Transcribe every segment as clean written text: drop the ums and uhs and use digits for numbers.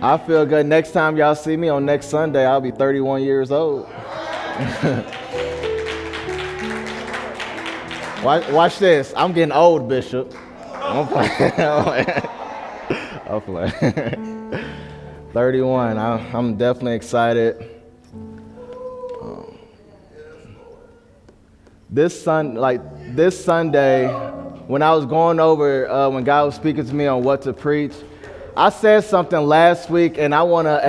I feel good. Next time y'all see me on next Sunday, I'll be 31 years old. Watch this. I'm getting old, Bishop. I'm playing. I'm playing. 31. I'm definitely excited. This Sunday, when I was going over, when God was speaking to me on what to preach, I said something last week, and I want to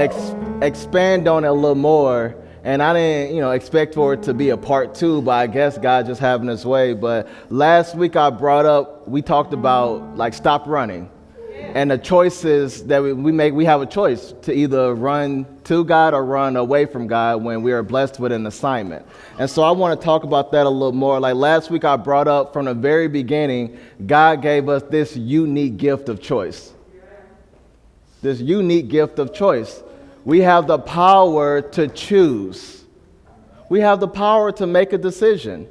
expand on it a little more. And I didn't, expect for it to be a part 2, but I guess God just having his way. But last week we talked about stop running. And the choices that we make, we have a choice to either run to God or run away from God when we are blessed with an assignment. And so I want to talk about that a little more. Like last week I brought up from the very beginning, God gave us this unique gift of choice. This unique gift of choice. We have the power to choose. We have the power to make a decision.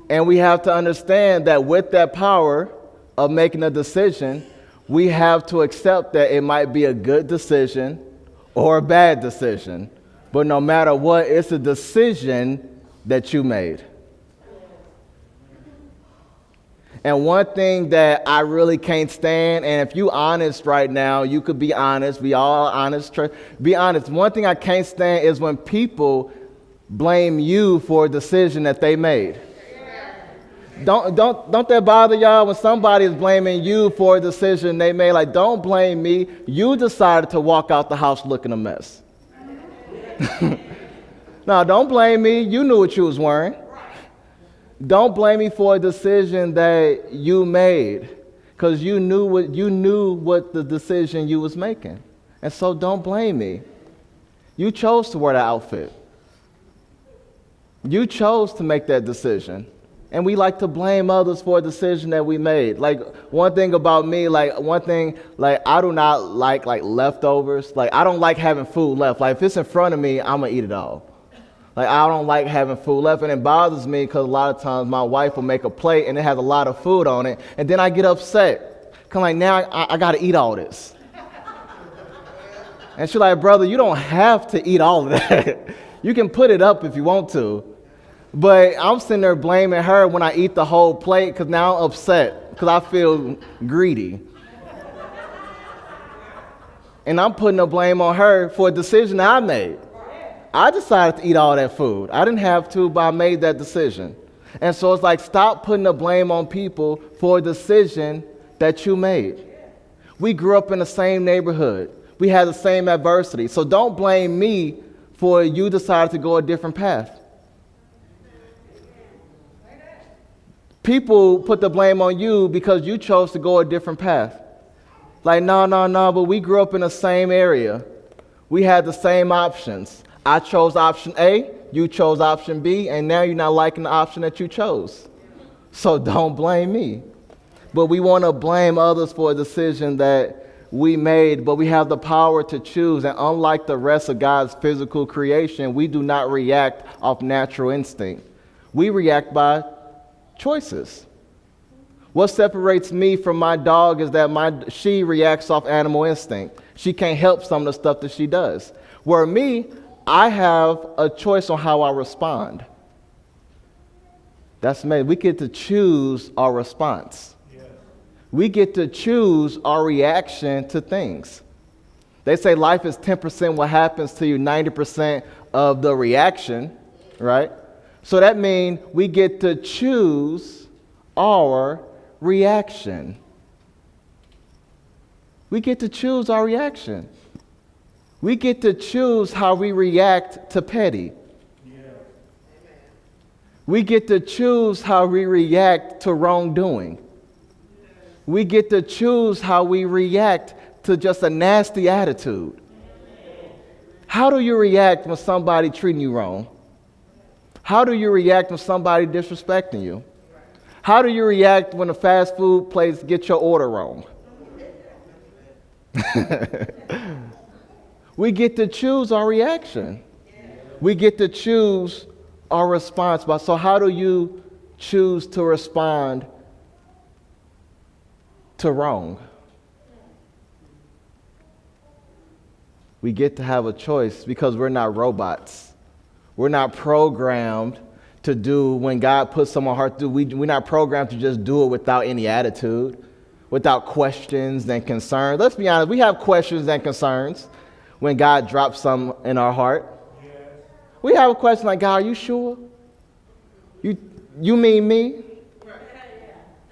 And we have to understand that with that power of making a decision, we have to accept that it might be a good decision or a bad decision. But no matter what, it's a decision that you made. And one thing that I really can't stand, and if you honest right now, you could be honest. We all honest. Be honest. One thing I can't stand is when people blame you for a decision that they made. Don't that bother y'all when somebody is blaming you for a decision they made? Like, don't blame me. You decided to walk out the house looking a mess. No, don't blame me. You knew what you was wearing. Don't blame me for a decision that you made, because you knew what the decision you was making. And so don't blame me. You chose to wear that outfit. You chose to make that decision. And we like to blame others for a decision that we made. Like, one thing about me, I do not like leftovers. Like, I don't like having food left. Like, if it's in front of me, I'm going to eat it all. Like, I don't like having food left, and it bothers me because a lot of times my wife will make a plate and it has a lot of food on it, and then I get upset. Because now I got to eat all this. And she's like, brother, you don't have to eat all of that. You can put it up if you want to. But I'm sitting there blaming her when I eat the whole plate because now I'm upset because I feel greedy. And I'm putting the blame on her for a decision I made. I decided to eat all that food. I didn't have to, but I made that decision. And so it's like, stop putting the blame on people for a decision that you made. We grew up in the same neighborhood. We had the same adversity. So don't blame me for you decided to go a different path. People put the blame on you because you chose to go a different path. Like, no, but we grew up in the same area. We had the same options. I chose option A, you chose option B, and now you're not liking the option that you chose. So don't blame me. But we want to blame others for a decision that we made, but we have the power to choose. And unlike the rest of God's physical creation, we do not react off natural instinct. We react by choices. What separates me from my dog is that she reacts off animal instinct. She can't help some of the stuff that she does. Where me, I have a choice on how I respond. That's amazing. We get to choose our response. Yeah. We get to choose our reaction to things. They say life is 10% what happens to you, 90% of the reaction, right? So that means we get to choose our reaction. We get to choose our reaction. We get to choose how we react to petty. Yeah. We get to choose how we react to wrongdoing. We get to choose how we react to just a nasty attitude. How do you react when somebody treating you wrong? How do you react when somebody disrespecting you? How do you react when a fast food place gets your order wrong? We get to choose our reaction. We get to choose our response. So how do you choose to respond to wrong? We get to have a choice because we're not robots. We're not programmed to do when God puts something on our heart to do. We're not programmed to just do it without any attitude, without questions and concerns. Let's be honest, we have questions and concerns when God drops something in our heart. We have a question like, God, are you sure? You mean me?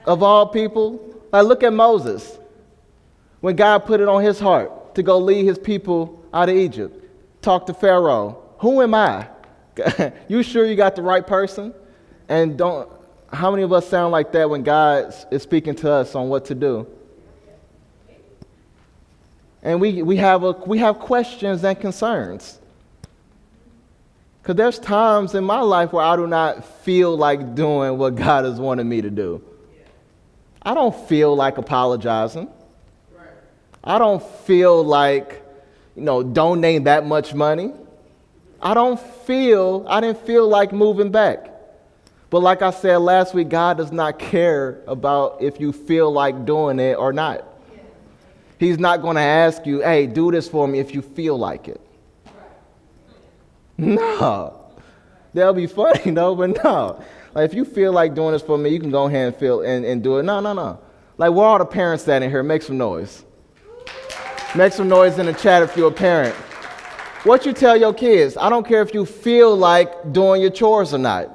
Of all people? Like, look at Moses. When God put it on his heart to go lead his people out of Egypt, talk to Pharaoh. Who am I? You sure you got the right person? And how many of us sound like that when God is speaking to us on what to do? And we have questions and concerns. Because there's times in my life where I do not feel like doing what God has wanted me to do. I don't feel like apologizing. I don't feel like, donating that much money. I didn't feel like moving back. But like I said last week, God does not care about if you feel like doing it or not. He's not going to ask you, hey, do this for me if you feel like it. No. That'll be funny, though, but no. Like, if you feel like doing this for me, you can go ahead and do it. No. Like, where are all the parents standing here? Make some noise. Make some noise in the chat if you're a parent. What you tell your kids, I don't care if you feel like doing your chores or not.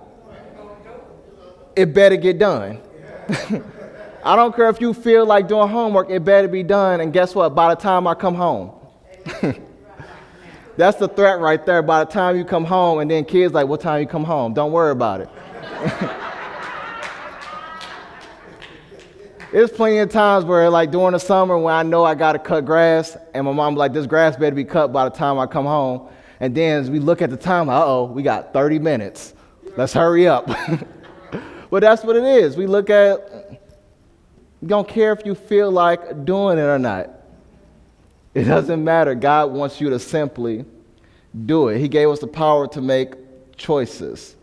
It better get done. I don't care if you feel like doing homework, it better be done. And guess what? By the time I come home. That's the threat right there. By the time you come home, and then kids like, what time you come home? Don't worry about it. There's plenty of times where, like, during the summer when I know I got to cut grass, and my mom be like, this grass better be cut by the time I come home. And then as we look at the time, we got 30 minutes. Let's hurry up. But that's what it is. We look at, you don't care if you feel like doing it or not. It doesn't matter. God wants you to simply do it. He gave us the power to make choices.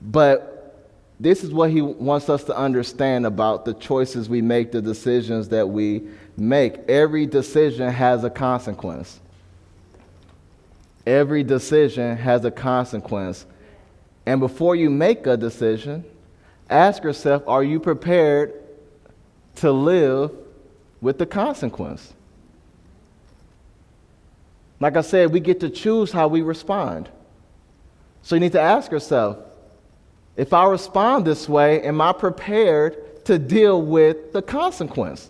But this is what he wants us to understand about the choices we make, the decisions that we make. Every decision has a consequence. Every decision has a consequence. And before you make a decision, ask yourself, are you prepared to live with the consequence? Like I said, we get to choose how we respond. So you need to ask yourself, if I respond this way, am I prepared to deal with the consequence?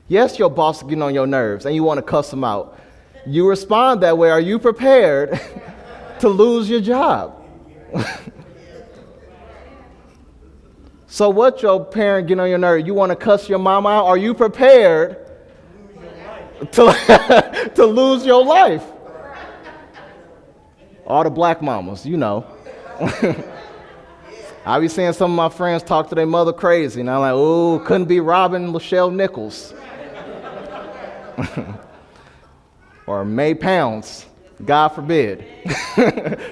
Yes, your boss is getting on your nerves and you want to cuss them out. You respond that way. Are you prepared to lose your job? So what your parent getting on your nerves? You want to cuss your mom out? Are you prepared to lose your life? All the black mamas, I be seeing some of my friends talk to their mother crazy, and I'm like, oh, couldn't be Robin Lachelle Nichols. Or May Pounds, God forbid.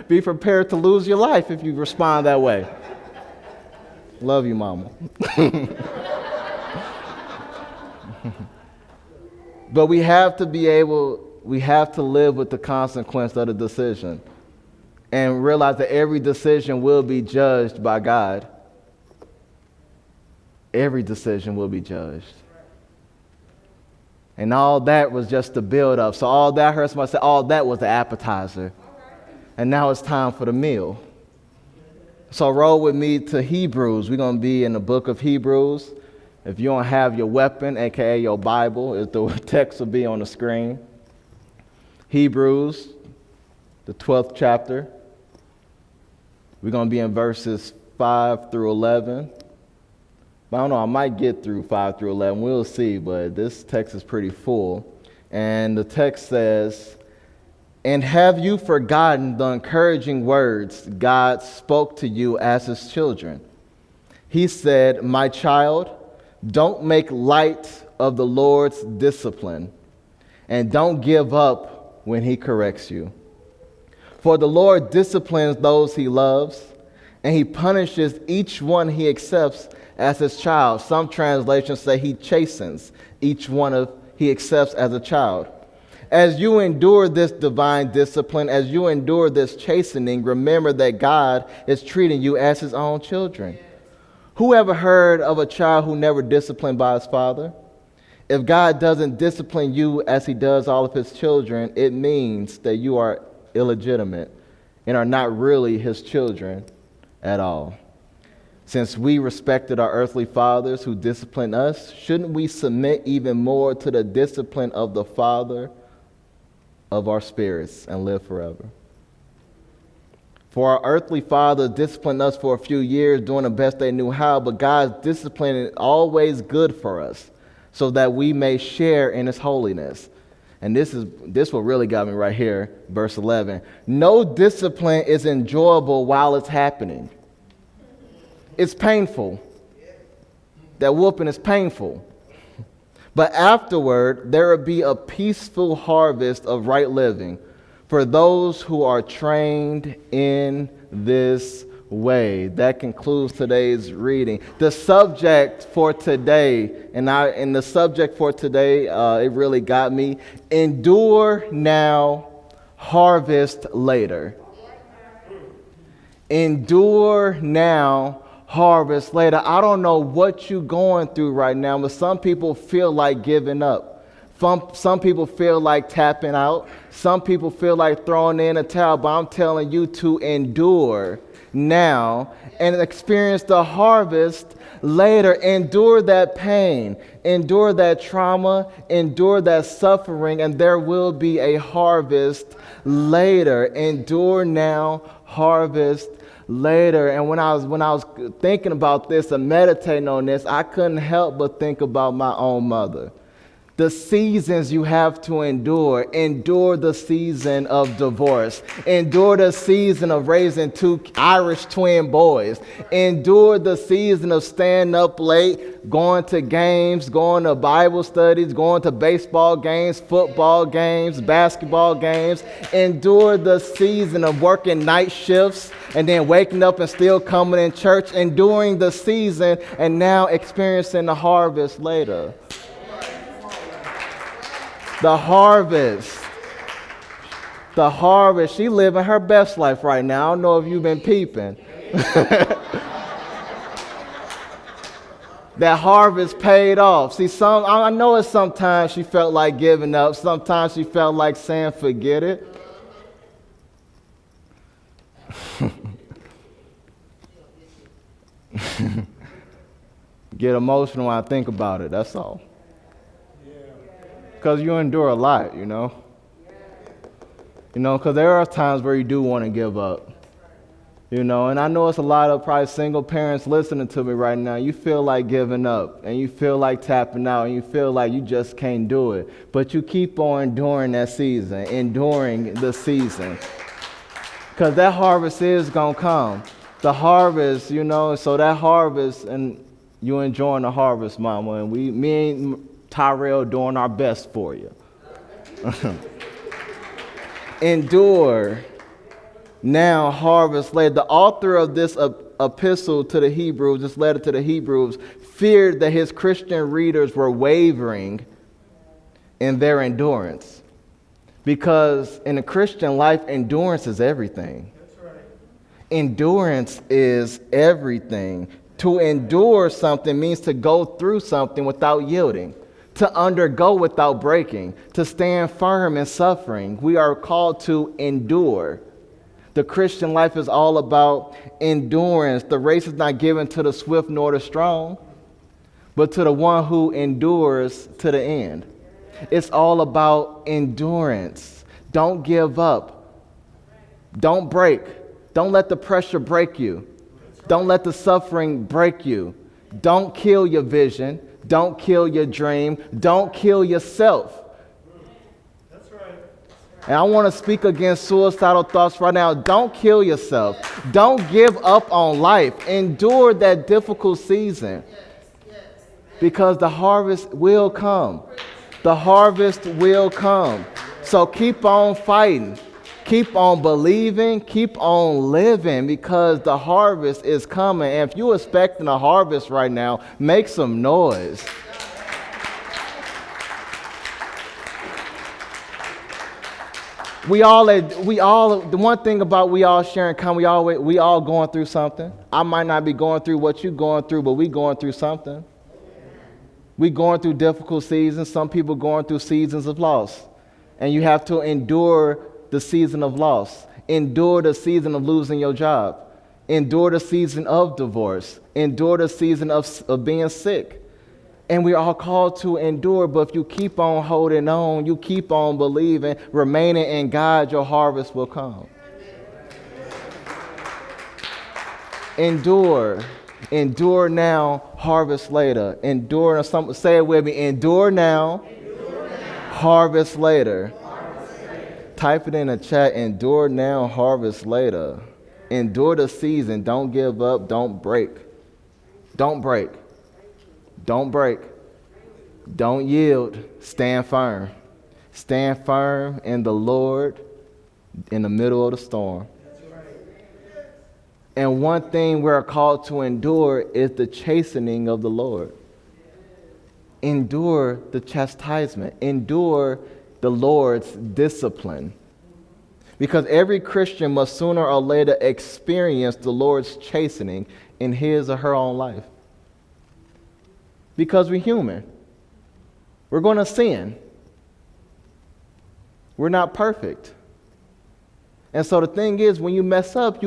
Be prepared to lose your life if you respond that way. Love you, mama. But we have to live with the consequence of the decision and realize that every decision will be judged by God. Every decision will be judged. And all that was just the build up. So all that, I heard somebody say, all that was the appetizer. And now it's time for the meal. So roll with me to Hebrews. We're going to be in the book of Hebrews. If you don't have your weapon, aka your Bible, the text will be on the screen. Hebrews, the 12th chapter. We're going to be in verses 5 through 11. But I don't know, I might get through 5 through 11. We'll see, but this text is pretty full. And the text says, and have you forgotten the encouraging words God spoke to you as his children? He said, my child, don't make light of the Lord's discipline, and don't give up when he corrects you. For the Lord disciplines those he loves, and he punishes each one he accepts as his child. Some translations say he chastens each one he accepts as a child. As you endure this divine discipline, as you endure this chastening, remember that God is treating you as his own children. Who ever heard of a child who never disciplined by his father? If God doesn't discipline you as he does all of his children, it means that you are illegitimate and are not really his children at all. Since we respected our earthly fathers who disciplined us, shouldn't we submit even more to the discipline of the Father of our spirits and live forever? For our earthly fathers disciplined us for a few years, doing the best they knew how, but God's discipline is always good for us, so that we may share in his holiness. And this what really got me right here, verse 11. No discipline is enjoyable while it's happening. It's painful. That whooping is painful. But afterward, there will be a peaceful harvest of right living for those who are trained in this way. That concludes today's reading. The subject for today, it really got me. Endure now, harvest later. Endure now, harvest later. I don't know what you're going through right now, but some people feel like giving up. Some people feel like tapping out. Some people feel like throwing in a towel, but I'm telling you to endure now and experience the harvest later. Endure that pain, endure that trauma, endure that suffering, and there will be a harvest later. Endure now, harvest later. And when I was thinking about this and meditating on this, I couldn't help but think about my own mother. The seasons you have to endure. Endure the season of divorce. Endure the season of raising 2 Irish twin boys. Endure the season of staying up late, going to games, going to Bible studies, going to baseball games, football games, basketball games. Endure the season of working night shifts and then waking up and still coming in church. Enduring the season and now experiencing the harvest later. The harvest. She living her best life right now. I don't know if you've been peeping. That harvest paid off. See, I know it sometimes she felt like giving up. Sometimes she felt like saying, forget it. Get emotional when I think about it, that's all. Because you endure a lot, you know. Because there are times where you do want to give up. And I know it's a lot of probably single parents listening to me right now. You feel like giving up, and you feel like tapping out, and you feel like you just can't do it. But you keep on enduring that season, enduring the season. Because that harvest is going to come. The harvest, so that harvest, and you enjoying the harvest, Mama. And me and Tyrell doing our best for you. Endure now, harvest later. The author of this epistle to the Hebrews, this letter to the Hebrews, feared that his Christian readers were wavering in their endurance. Because in the Christian life, endurance is everything. That's right. Endurance is everything. To endure something means to go through something without yielding. To undergo without breaking, to stand firm in suffering. We are called to endure. The Christian life is all about endurance. The race is not given to the swift nor the strong, but to the one who endures to the end. It's all about endurance. Don't give up. Don't break. Don't let the pressure break you. Don't let the suffering break you. Don't kill your vision. Don't kill your dream. Don't kill yourself. That's right. And I want to speak against suicidal thoughts right now. Don't kill yourself. Don't give up on life. Endure that difficult season. Because the harvest will come. The harvest will come. So keep on fighting. Keep on believing, keep on living, because the harvest is coming. And if you're expecting a harvest right now, make some noise. The one thing about we all sharing common, we all going through something. I might not be going through what you're going through, but we going through something. We going through difficult seasons. Some people going through seasons of loss. And you have to endure the season of loss. Endure the season of losing your job. Endure the season of divorce. Endure the season of being sick. And we're all called to endure, but if you keep on holding on, you keep on believing, remaining in God, your harvest will come. Endure. Endure now, harvest later. Endure, say it with me, endure now, harvest later. Type it in the chat, endure now, harvest later. Endure the season, don't give up, don't break. Don't break. Don't break. Don't yield. Stand firm. Stand firm in the Lord in the middle of the storm. And one thing we're called to endure is the chastening of the Lord. Endure the chastisement. Endure the Lord's discipline. Because every Christian must sooner or later experience the Lord's chastening in his or her own life. Because we're human. We're going to sin. We're not perfect. And so the thing is, when you mess up,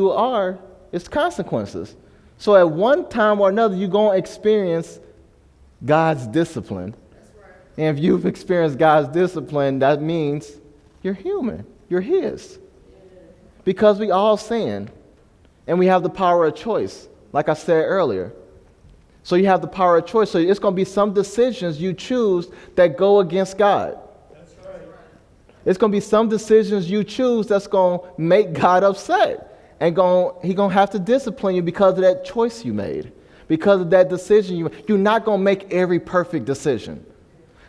it's consequences. So at one time or another, you're going to experience God's discipline. Right. And if you've experienced God's discipline, that means you're human. You're His. Because we all sin. And we have the power of choice, like I said earlier. So you have the power of choice. So it's going to be some decisions you choose that go against God. That's right. It's going to be some decisions you choose that's going to make God upset. And He's going to have to discipline you because of that choice you made. Because of that decision you made. You're not going to make every perfect decision.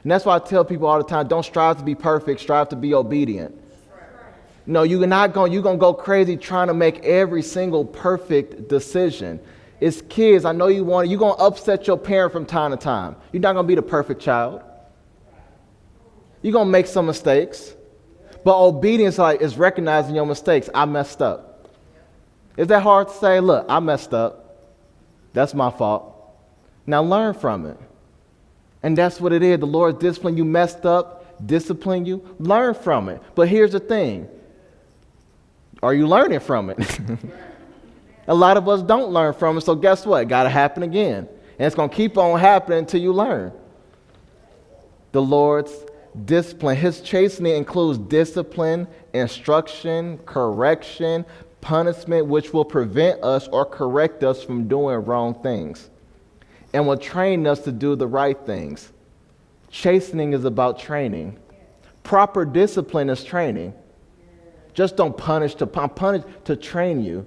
And that's why I tell people all the time, don't strive to be perfect, strive to be obedient. No, you're going to go crazy trying to make every single perfect decision. It's kids, I know you're going to upset your parent from time to time. You're not going to be the perfect child. You're going to make some mistakes. But obedience is recognizing your mistakes. I messed up. Is that hard to say? Look, I messed up. That's my fault. Now learn from it. And that's what it is. The Lord discipline you, messed up, discipline you. Learn from it. But here's the thing. Are you learning from it? A lot of us don't learn from it, so guess what? It got to happen again. And it's going to keep on happening until you learn. The Lord's discipline. His chastening includes discipline, instruction, correction, punishment, which will prevent us or correct us from doing wrong things and will train us to do the right things. Chastening is about training. Proper discipline is training. Just don't punish to train you.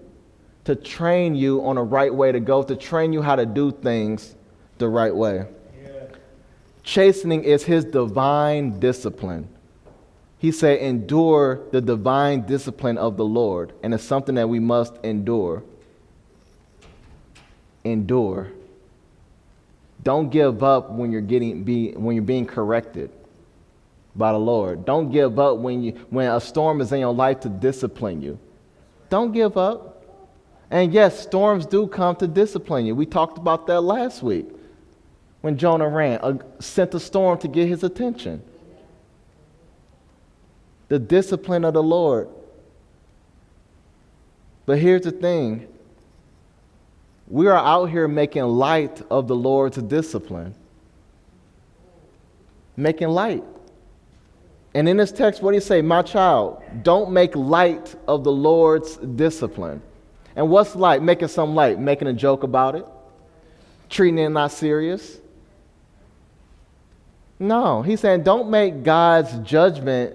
To train you on the right way to go, to train you how to do things the right way. Yeah. Chastening is His divine discipline. He said, endure the divine discipline of the Lord. And it's something that we must endure. Endure. Don't give up when you're being corrected by the Lord. Don't give up when a storm is in your life to discipline you. Don't give up. And yes, storms do come to discipline you. We talked about that last week when Jonah sent a storm to get his attention. The discipline of the Lord. But here's the thing. We are out here making light of the Lord's discipline. Making light. And in this text, what do you say? My child, don't make light of the Lord's discipline. And what's light? Making some light, making a joke about it, treating it not serious. No, he's saying don't make God's judgment,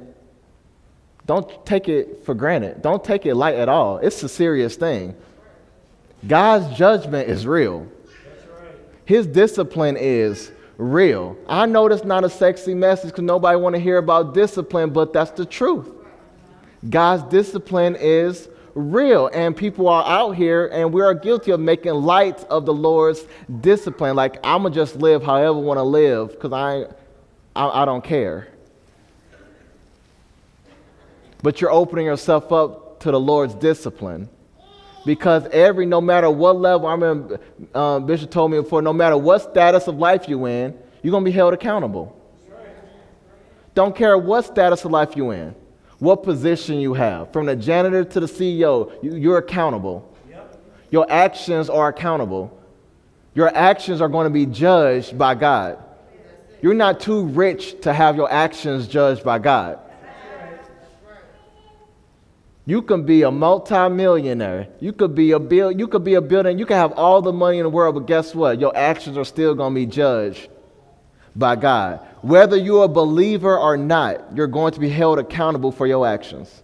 don't take it for granted. Don't take it light at all. It's a serious thing. God's judgment is real. His discipline is real. I know that's not a sexy message because nobody want to hear about discipline, but that's the truth. God's discipline is real, and people are out here and we are guilty of making light of the Lord's discipline. Like, I'm gonna just live however I want to live because I don't care. but you're opening yourself up to the Lord's discipline. Because no matter what level, I remember Bishop told me before, no matter what status of life you're in, you're going to be held accountable. Don't care what status of life you're in, what position you have. From the janitor to the CEO, you're accountable. Your actions are accountable. Your actions are going to be judged by God. You're not too rich to have your actions judged by God. You can be a multi-millionaire. You could be a building. You can have all the money in the world, but guess what? Your actions are still going to be judged by God. Whether you're a believer or not, you're going to be held accountable for your actions.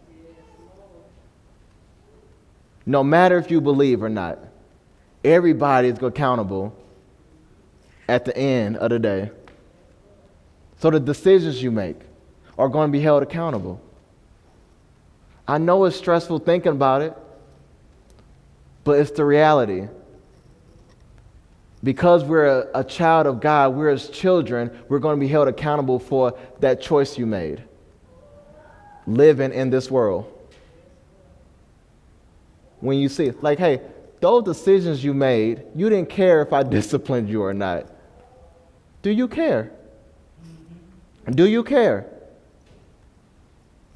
No matter if you believe or not, everybody is accountable at the end of the day. So the decisions you make are going to be held accountable. I know it's stressful thinking about it, but it's the reality. Because we're a child of God, we're His children, we're going to be held accountable for that choice you made, living in this world. When you see, like, hey, those decisions you made, you didn't care if I disciplined you or not. Do you care? Do you care?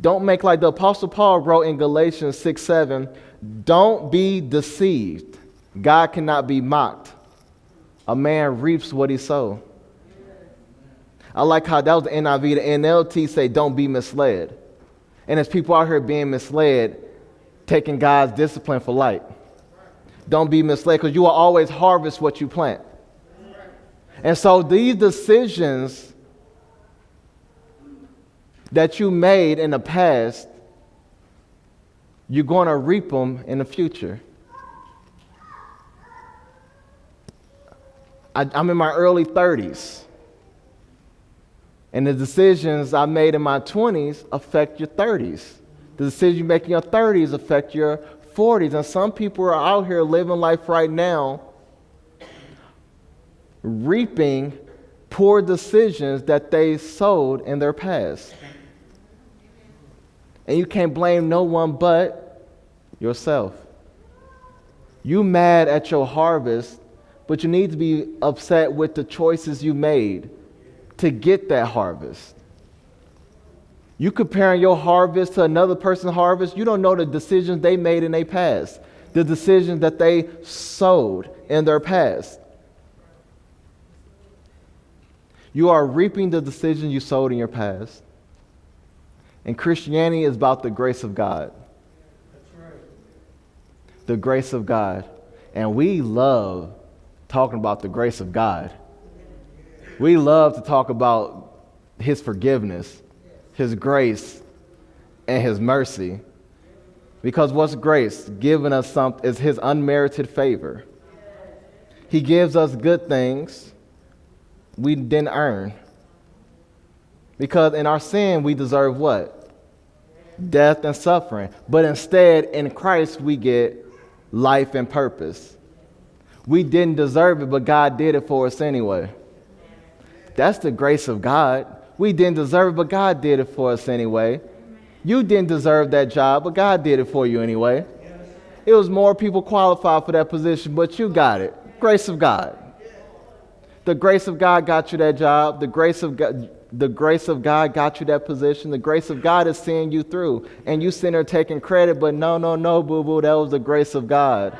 Don't make like the Apostle Paul wrote in Galatians 6:7, don't be deceived. God cannot be mocked. A man reaps what he sows. I like how that was the NIV. The NLT say, don't be misled. And there's people out here being misled, taking God's discipline for light. Don't be misled, because you will always harvest what you plant. And so these decisions that you made in the past, you're going to reap them in the future. I'm in my early 30s. And the decisions I made in my 20s affect your 30s. The decisions you make in your 30s affect your 40s. And some people are out here living life right now, reaping poor decisions that they sowed in their past. And you can't blame no one but yourself. You mad at your harvest, but you need to be upset with the choices you made to get that harvest. You comparing your harvest to another person's harvest, you don't know the decisions they made in their past, the decisions that they sowed in their past. You are reaping the decisions you sowed in your past. And Christianity is about the grace of God. That's right. The grace of God. And we love talking about the grace of God. We love to talk about His forgiveness, His grace, and His mercy. Because what's grace? Giving us something is His unmerited favor. He gives us good things we didn't earn. Because in our sin, we deserve what? Death and suffering. But instead, in Christ, we get life and purpose. We didn't deserve it, but God did it for us anyway. That's the grace of God. We didn't deserve it, but God did it for us anyway. You didn't deserve that job, but God did it for you anyway. It was more people qualified for that position, but you got it. Grace of God. The grace of God got you that job. The grace of God got you that position. The grace of God is seeing you through. And you sitting there taking credit, but no, boo-boo, that was the grace of God.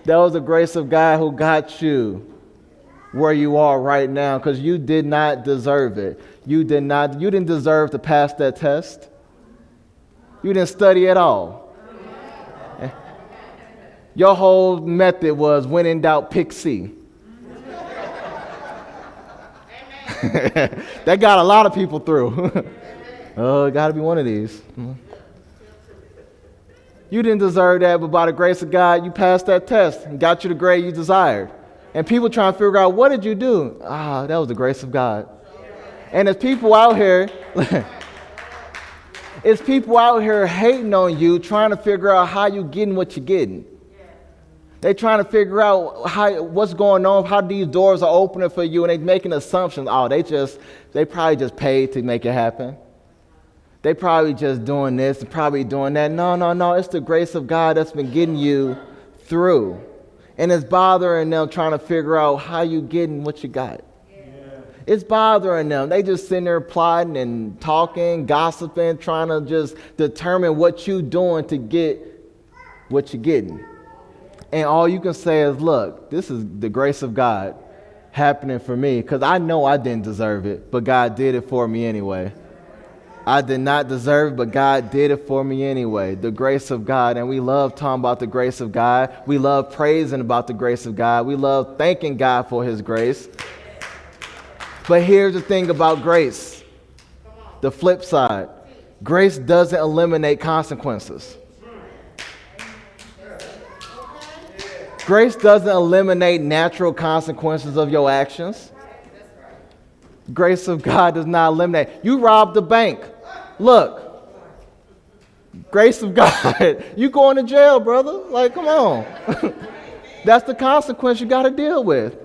That was the grace of God who got you where you are right now, because you did not deserve it. You didn't deserve to pass that test. You didn't study at all. Your whole method was when in doubt, pick C. That got a lot of people through. Oh, it got to be one of these. You didn't deserve that, but by the grace of God, you passed that test and got you the grade you desired. And people trying to figure out, what did you do? That was the grace of God. And there's people out here, hating on you, trying to figure out how you getting what you're getting. They're trying to figure out what's going on, how these doors are opening for you, and they're making assumptions. They probably just paid to make it happen. they probably just doing this and probably doing that. No. It's the grace of God that's been getting you through. And it's bothering them trying to figure out how you getting what you got. Yeah. It's bothering them. They just sitting there plotting and talking, gossiping, trying to just determine what you doing to get what you're getting. And all you can say is, look, this is the grace of God happening for me, because I know I didn't deserve it, but God did it for me anyway. I did not deserve it, but God did it for me anyway. The grace of God. And we love talking about the grace of God. We love praising about the grace of God. We love thanking God for his grace. But here's the thing about grace. The flip side. Grace doesn't eliminate consequences. Grace doesn't eliminate natural consequences of your actions. Grace of God does not eliminate. You robbed the bank. Look, grace of God, you going to jail, brother. Like, come on. That's the consequence you got to deal with.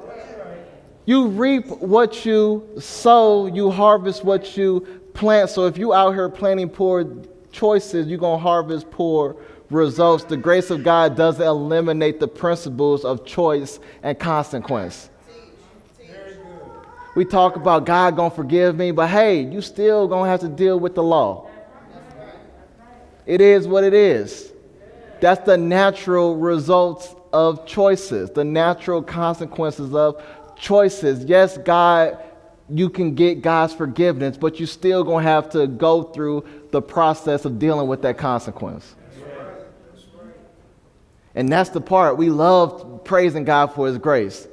You reap what you sow, you harvest what you plant. So if you out here planting poor choices, you're going to harvest poor results. The grace of God doesn't eliminate the principles of choice and consequence. We talk about God gonna forgive me, but hey, you still gonna have to deal with the law. It is what it is. That's the natural results of choices, the natural consequences of choices. Yes, God, you can get God's forgiveness, but you still gonna have to go through the process of dealing with that consequence. And that's the part we love, praising God for his grace.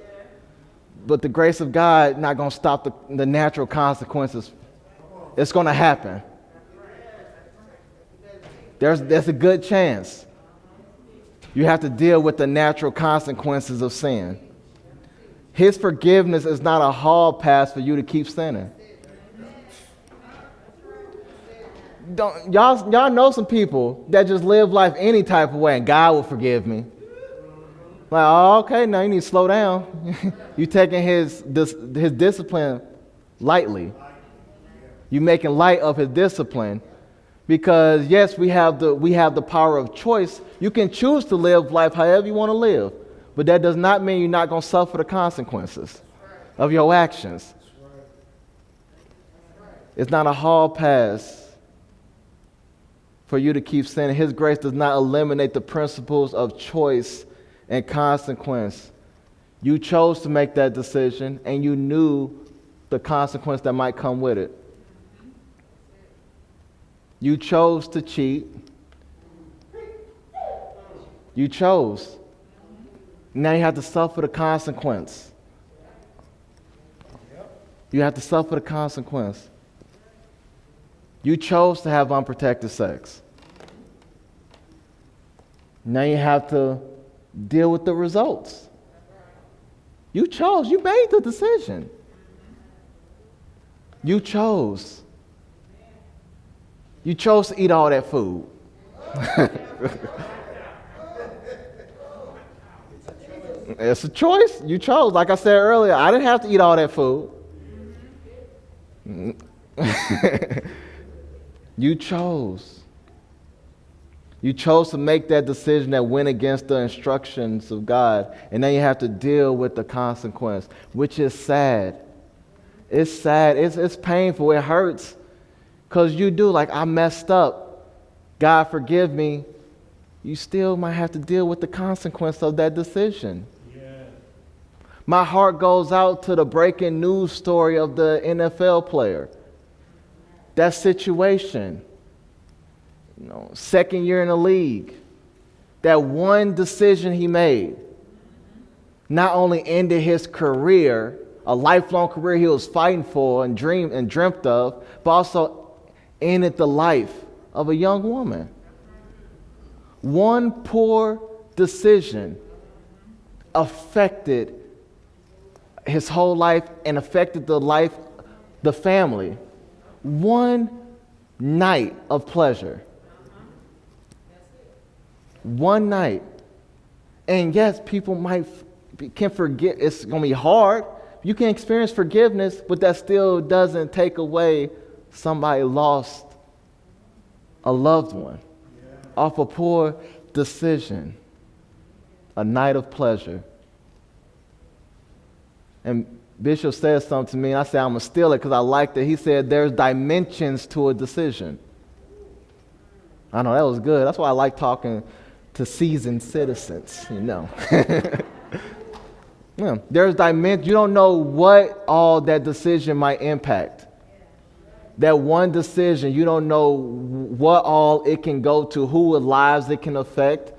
But the grace of God not going to stop the natural consequences. It's going to happen. There's a good chance. You have to deal with the natural consequences of sin. His forgiveness is not a hall pass for you to keep sinning. Y'all know some people that just live life any type of way and God will forgive me. Like, oh, okay, now you need to slow down. You taking his discipline lightly. You making light of his discipline, because yes, we have the power of choice. You can choose to live life however you want to live, but that does not mean you're not going to suffer the consequences of your actions. It's not a hall pass for you to keep sinning. His grace does not eliminate the principles of choice and consequence. You chose to make that decision, and you knew the consequence that might come with it. You chose to cheat. You chose. Now you have to suffer the consequence. You have to suffer the consequence. You chose to have unprotected sex. Now you have to deal with the results. You chose. You made the decision. You chose. You chose to eat all that food. It's a choice. You chose. Like I said earlier, I didn't have to eat all that food. You chose. You chose to make that decision that went against the instructions of God, and then you have to deal with the consequence, which is sad. It's sad. It's painful. It hurts, because you do, like, I messed up. God forgive me. You still might have to deal with the consequence of that decision. Yeah. My heart goes out to the breaking news story of the NFL player. That situation. Second year in the league, that one decision he made not only ended his career, a lifelong career he was fighting for and dreamt of, but also ended the life of a young woman. One poor decision affected his whole life and affected the family. One night of pleasure. One night. And yes, people can forget. It's going to be hard. You can experience forgiveness, but that still doesn't take away somebody lost a loved one, off a poor decision, a night of pleasure. And Bishop said something to me, and I said, I'm going to steal it because I liked it. He said, there's dimensions to a decision. I know, that was good. That's why I like talking to seasoned citizens, you know. Yeah, there's dimensions. You don't know what all that decision might impact. That one decision, you don't know what all it can go to, who lives it can affect,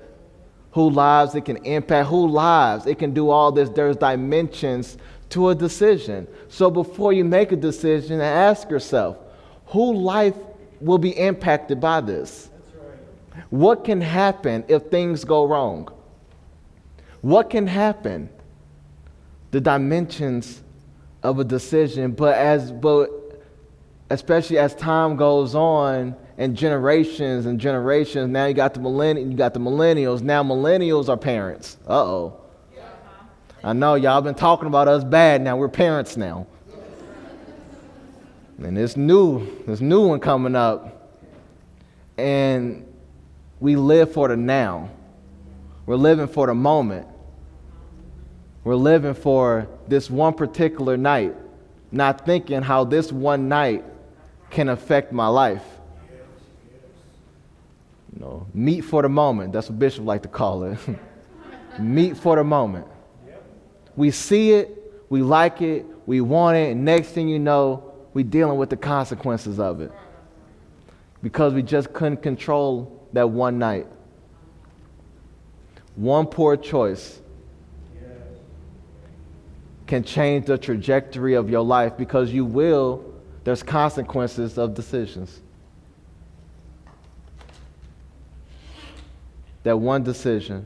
who lives it can impact, who lives it can do all this. There's dimensions to a decision. So before you make a decision, ask yourself, whose life will be impacted by this? That's right. What can happen if things go wrong? What can happen? The dimensions of a decision, but especially as time goes on and generations, now you got the millennials. Now millennials are parents. Uh-oh. I know y'all been talking about us bad. Now we're parents now. And this new one coming up. And we live for the now. We're living for the moment. We're living for this one particular night, not thinking how this one night can affect my life. You know, meet for the moment. That's what Bishop like to call it. Meet for the moment. We see it, we like it, we want it, and next thing you know, we're dealing with the consequences of it. Because we just couldn't control that one night. One poor choice can change the trajectory of your life, because there's consequences of decisions. That one decision.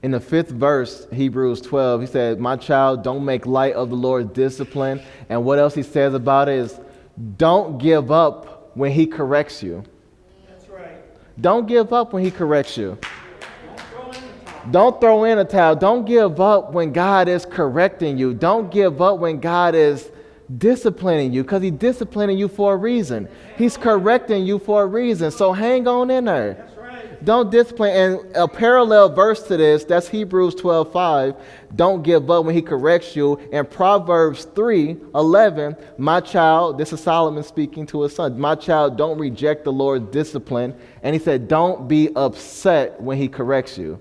In the 5th verse, Hebrews 12, he said, my child, don't make light of the Lord's discipline. And what else he says about it is, don't give up when he corrects you. That's right. Don't give up when he corrects you. Don't throw in a towel. Don't give up when God is correcting you. Don't give up when God is disciplining you, because he's disciplining you for a reason. He's correcting you for a reason. So hang on in there. That's right. Don't discipline. And a parallel verse to this, that's Hebrews 12:5. Don't give up when he corrects you. And Proverbs 3:11, my child, this is Solomon speaking to his son, my child, don't reject the Lord's discipline. And he said, don't be upset when he corrects you.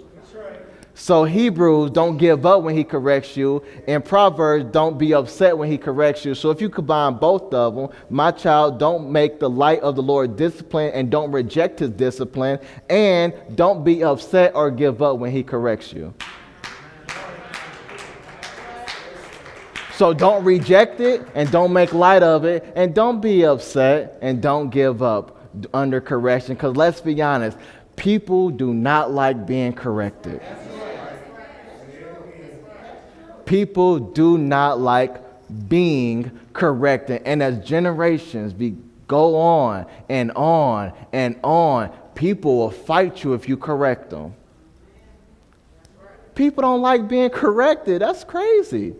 So Hebrews, don't give up when he corrects you. And Proverbs, don't be upset when he corrects you. So if you combine both of them, my child, don't make the light of the Lord discipline and don't reject his discipline. And don't be upset or give up when he corrects you. So don't reject it and don't make light of it. And don't be upset and don't give up under correction. Because let's be honest, people do not like being corrected. People do not like being corrected. And as generations go on and on and on, people will fight you if you correct them. People don't like being corrected. That's crazy.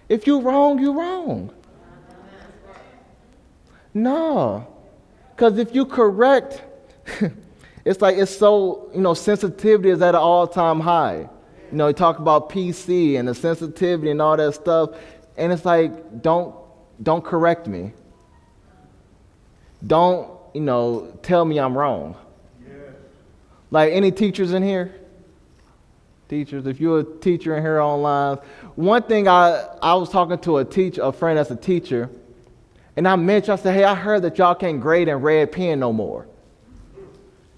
If you're wrong, you're wrong. No. Because if you correct, it's like it's so, sensitivity is at an all-time high. You talk about PC and the sensitivity and all that stuff. And it's like, don't correct me. Don't, tell me I'm wrong. Yeah. Like any teachers in here? Teachers, if you're a teacher in here online, one thing I was talking to a friend that's a teacher, and I said, hey, I heard that y'all can't grade in red pen no more.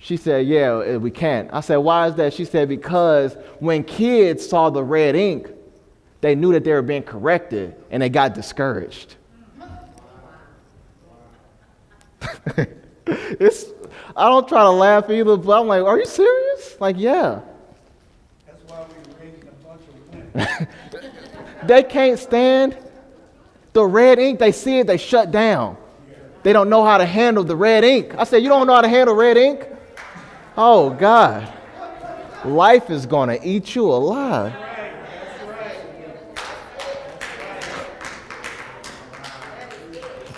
She said, yeah, we can't. I said, why is that? She said, because when kids saw the red ink, they knew that they were being corrected and they got discouraged. I don't try to laugh either, but I'm like, are you serious? Like, yeah. That's why we're raising a bunch of women. They can't stand the red ink. They see it, they shut down. They don't know how to handle the red ink. I said, you don't know how to handle red ink? Oh, God. Life is going to eat you alive.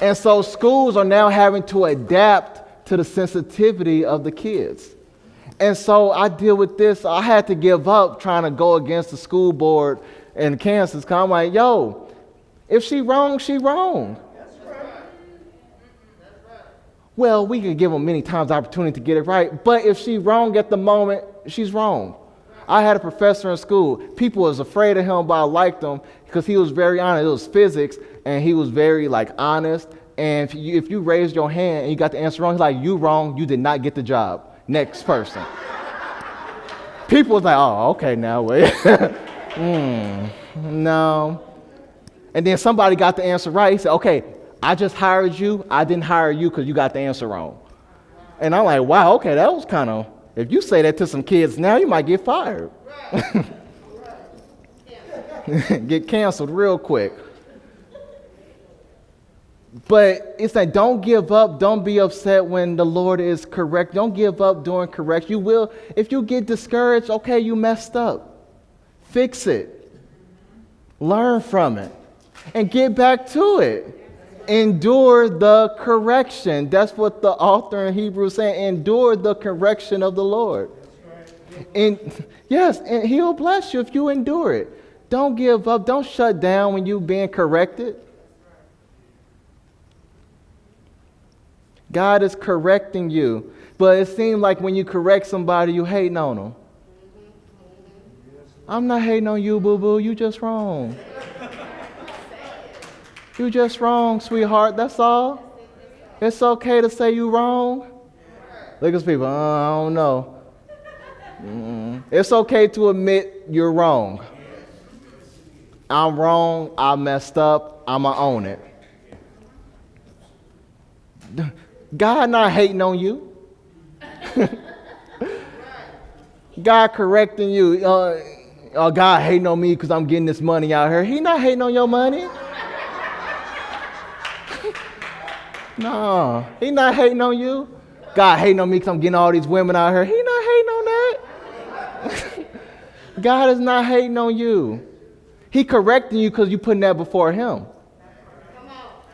And so schools are now having to adapt to the sensitivity of the kids. And so I deal with this. I had to give up trying to go against the school board in Kansas. Cause I'm like, yo, if she wrong, she wrong. Well, we can give them many times the opportunity to get it right. But if she's wrong at the moment, she's wrong. I had a professor in school. People was afraid of him, but I liked him because he was very honest. It was physics, and he was very honest. And if you raised your hand and you got the answer wrong, he's like, you wrong. You did not get the job. Next person. People was like, oh, okay, now wait. No. And then somebody got the answer right. He said, okay, I just hired you. I didn't hire you because you got the answer wrong. And I'm like, wow, okay, that was kind of, if you say that to some kids now, you might get fired. Get canceled real quick. But it's like, don't give up. Don't be upset when the Lord is correct. Don't give up doing correct. You will, if you get discouraged, okay, you messed up. Fix it. Learn from it. And get back to it. Endure the correction. That's what the author in Hebrews is saying. Endure the correction of the Lord. And yes, and he'll bless you if you endure it. Don't give up. Don't shut down when you're being corrected. God is correcting you. But it seems like when you correct somebody, you hating on them. I'm not hating on you, boo-boo. You just wrong. You just wrong, sweetheart. That's all. It's okay to say you wrong. Look at people. I don't know. It's okay to admit you're wrong. I'm wrong. I messed up. I'ma own it. God not hating on you. God correcting you. God hating on me because I'm getting this money out here. He not hating on your money. No, he not hating on you. God hating on me because I'm getting all these women out here. He not hating on that. God is not hating on you. He correcting you because you putting that before him.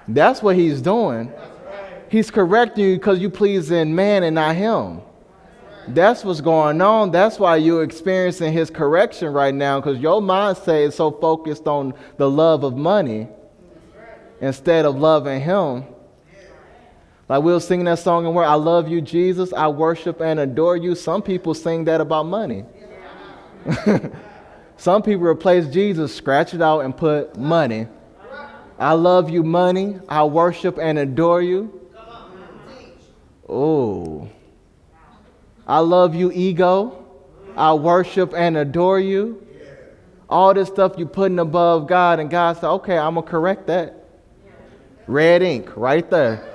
That's what he's doing. He's correcting you because you pleasing man and not him. That's what's going on. That's why you're experiencing his correction right now, because your mindset is so focused on the love of money instead of loving him. Like we were singing that song and where I love you, Jesus. I worship and adore you. Some people sing that about money. Some people replace Jesus, scratch it out and put money. I love you, money. I worship and adore you. Oh, I love you, ego. I worship and adore you. All this stuff you putting above God, and God said, okay, I'm going to correct that. Red ink right there.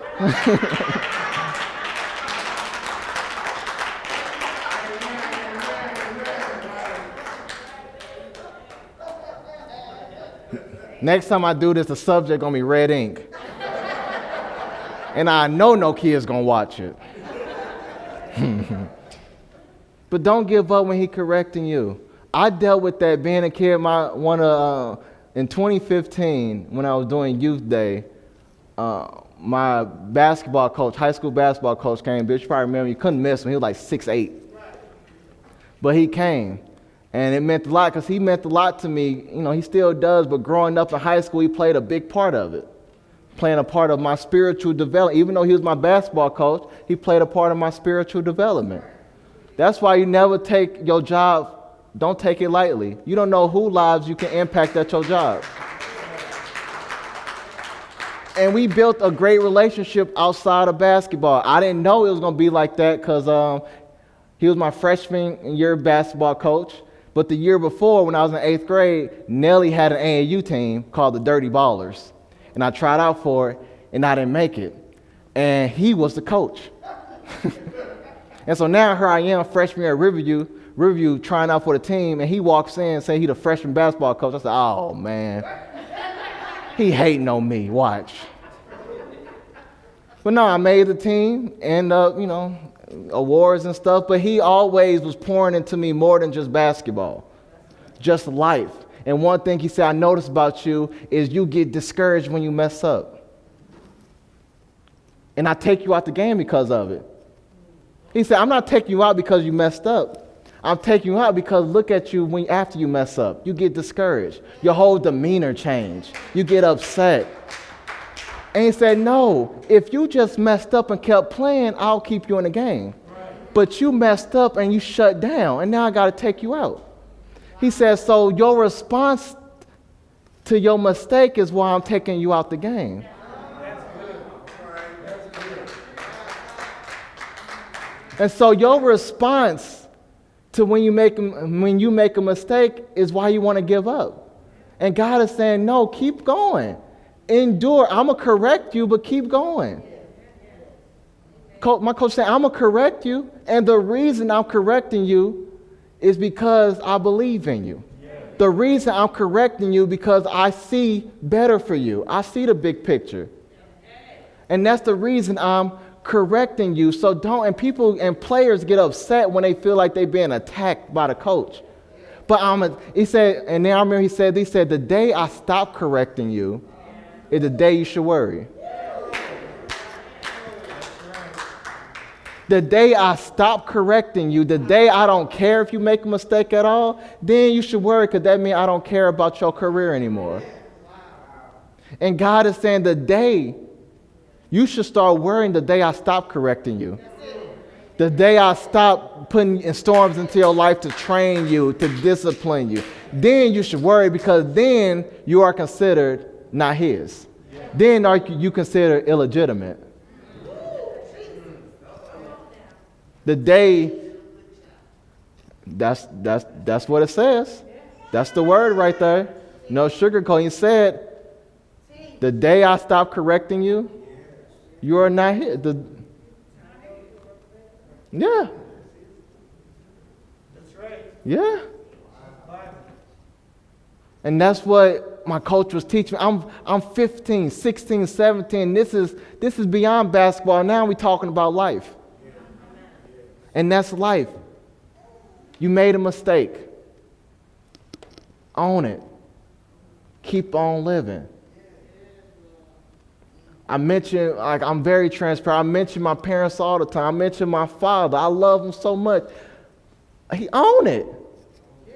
Next time I do this, the subject going to be red ink. And I know no kid's going to watch it. But don't give up when he's correcting you. I dealt with that being a kid. In 2015, when I was doing youth day, my basketball coach, high school basketball coach came. Bitch, you probably remember, you couldn't miss him. He was like 6'8". But he came. And it meant a lot because he meant a lot to me. You know, he still does, but growing up in high school, he played a big part of it. Playing a part of my spiritual development. Even though he was my basketball coach, he played a part of my spiritual development. That's why you never take your job, don't take it lightly. You don't know whose lives you can impact at your job. And we built a great relationship outside of basketball. I didn't know it was going to be like that because he was my freshman year basketball coach. But the year before, when I was in 8th grade, Nelly had an AAU team called the Dirty Ballers. And I tried out for it, and I didn't make it. And he was the coach. And so now here I am, freshman year at Riverview, trying out for the team, and he walks in and says he's the freshman basketball coach. I said, oh, man. He hating on me, watch. But no, I made the team, and, awards and stuff, but he always was pouring into me more than just basketball, just life. And one thing he said I noticed about you is you get discouraged when you mess up. and I take you out the game because of it. He said, I'm not taking you out because you messed up. I'm taking you out because look at you after you mess up. You get discouraged. Your whole demeanor change. You get upset. And he said, no, if you just messed up and kept playing, I'll keep you in the game. But you messed up and you shut down, and now I got to take you out. He says, so your response to your mistake is why I'm taking you out the game. And so your response to when you make a mistake is why you want to give up. And God is saying, no, keep going. Endure. I'm going to correct you, but keep going. My coach said, I'm going to correct you. And the reason I'm correcting you is because I believe in you. The reason I'm correcting you because I see better for you. I see the big picture. And that's the reason I'm correcting you. So don't, and people and players get upset when they feel like they're being attacked by the coach. But he said, and then I remember he said, the day I stop correcting you is the day you should worry. The day I stop correcting you, the day I don't care if you make a mistake at all, then you should worry because that means I don't care about your career anymore. And God is saying the day you should start worrying the day I stop correcting you. The day I stop putting storms into your life to train you, to discipline you. Then you should worry because then you are considered not his. Then are you considered illegitimate. The day, that's what it says. That's the word right there. No sugarcoating. He said, the day I stop correcting you, you are not his. Yeah. That's right. Yeah. And that's what my coach was teaching me. I'm 15, 16, 17. This is beyond basketball. Now we're talking about life. And that's life. You made a mistake. Own it. Keep on living. I mention, I'm very transparent. I mention my parents all the time. I mention my father. I love him so much. He owned it.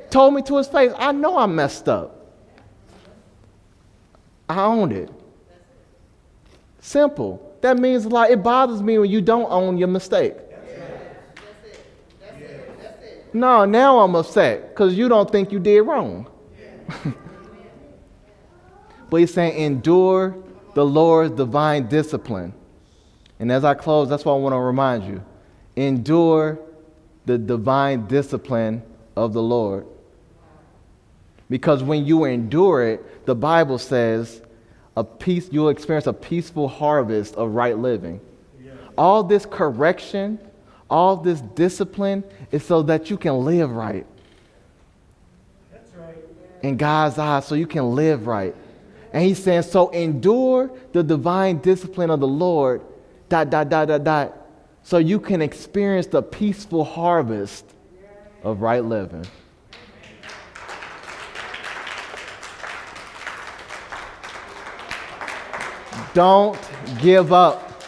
Told me to his face, I know I messed up. I owned it. Simple. That means a lot. It bothers me when you don't own your mistake. No, now I'm upset because you don't think you did wrong. But he's saying endure the Lord's divine discipline. And as I close, that's what I want to remind you. Endure the divine discipline of the Lord. Because when you endure it, the Bible says you'll experience a peaceful harvest of right living. Yeah. All this correction, all this discipline is so that you can live right. That's right. In God's eyes, so you can live right. And he's saying, so endure the divine discipline of the Lord, ... so you can experience the peaceful harvest of right living. Don't give up.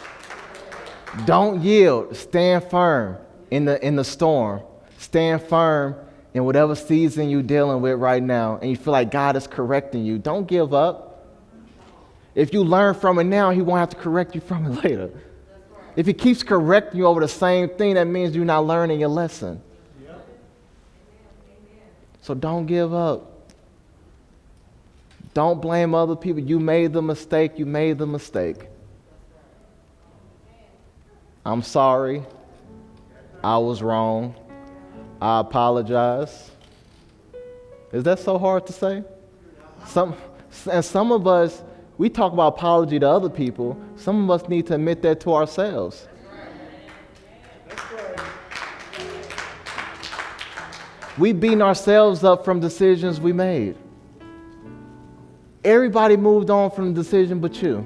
Don't yield. Stand firm in the storm. Stand firm in whatever season you're dealing with right now and you feel like God is correcting you. Don't give up. If you learn from it now, he won't have to correct you from it later. If he keeps correcting you over the same thing, that means you're not learning your lesson. So don't give up. Don't blame other people. You made the mistake. You made the mistake. I'm sorry. I was wrong. I apologize. Is that so hard to say? Some of us, we talk about apology to other people. Some of us need to admit that to ourselves. We beating ourselves up from decisions we made. Everybody moved on from the decision but you.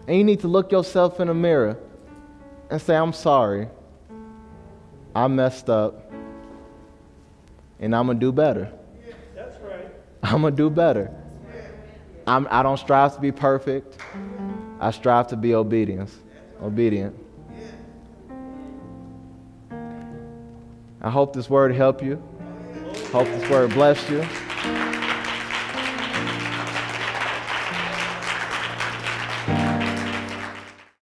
And you need to look yourself in the mirror and say, I'm sorry. I messed up. And I'm going to do better. That's right. I'm going to do better. I don't strive to be perfect. I strive to be obedient. I hope this word helped you. Hope this word blessed you.